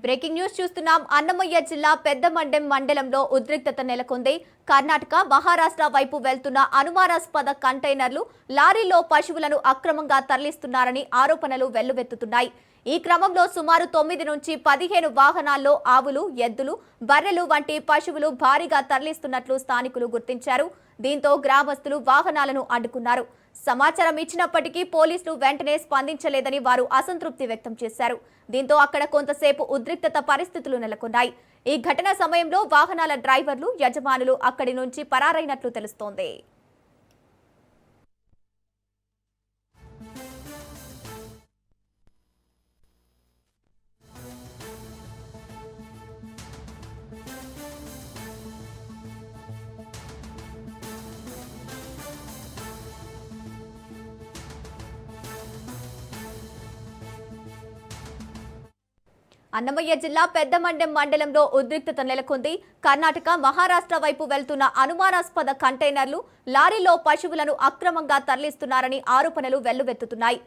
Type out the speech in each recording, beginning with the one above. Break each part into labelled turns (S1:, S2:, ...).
S1: Breaking news చూస్తున్నాం. అన్నమయ్య జిల్లా పెద్దమండెం మండలంలో ఉద్రిక్తత నెలకొంది. కర్ణాటక, మహారాష్ట్ర వైపు వెళ్తున్న అనుమానాస్పద కంటైనర్లు లారీలో పశువులను అక్రమంగా తరలిస్తున్నారని ఆరోపణలు వెల్లువెత్తుతున్నాయి. ఈ క్రమంలో సుమారు 9 నుంచి 15 వాహనాల్లో ఆవులు, ఎద్దులు, బర్రెలు వంటి పశువులు భారీగా తరలిస్తున్నట్లు స్థానికులు గుర్తించారు. దీంతో గ్రామస్తులు వాహనాలను అడ్డుకున్నారు. సమాచారం ఇచ్చినప్పటికీ పోలీసులు వెంటనే స్పందించలేదని వారు అసంతృప్తి వ్యక్తం చేశారు. దీంతో అక్కడ కొంతసేపు ఉద్రిక్తత పరిస్థితులు నెలకొన్నాయి. ఈ ఘటన సమయంలో వాహనాల డ్రైవర్లు, యజమానులు అక్కడి నుంచి పరారైనట్లు తెలుస్తోంది. అన్నమయ్య జిల్లా పెద్దమండెం మండలంలో ఉద్రిక్తత నెలకొంది. కర్ణాటక, మహారాష్ట్ర వైపు వెళ్తున్న అనుమానాస్పద కంటైనర్లు లారీలో పశువులను అక్రమంగా తరలిస్తున్నారని ఆరోపణలు వెల్లువెత్తుతున్నాయి.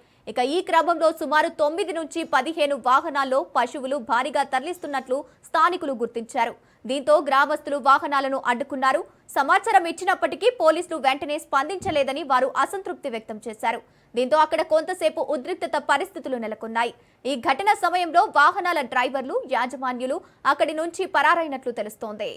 S1: ఈ క్రమంలో సుమారు 9 నుంచి 15 వాహనాల్లో పశువులు భారీగా తరలిస్తున్నట్లు స్థానికులు గుర్తించారు. దీంతో గ్రామస్తులు వాహనాలను అడ్డుకున్నారు. సమాచారం ఇచ్చినప్పటికీ పోలీసులు వెంటనే స్పందించలేదని వారు అసంతృప్తి వ్యక్తం చేశారు. దీంతో అక్కడ కొంతసేపు ఉద్రిక్తత పరిస్థితులు నెలకొన్నాయి. ఈ ఘటన సమయంలో వాహనాల డ్రైవర్లు, యాజమాన్యులు అక్కడి నుంచి పరారైనట్లు తెలుస్తోంది.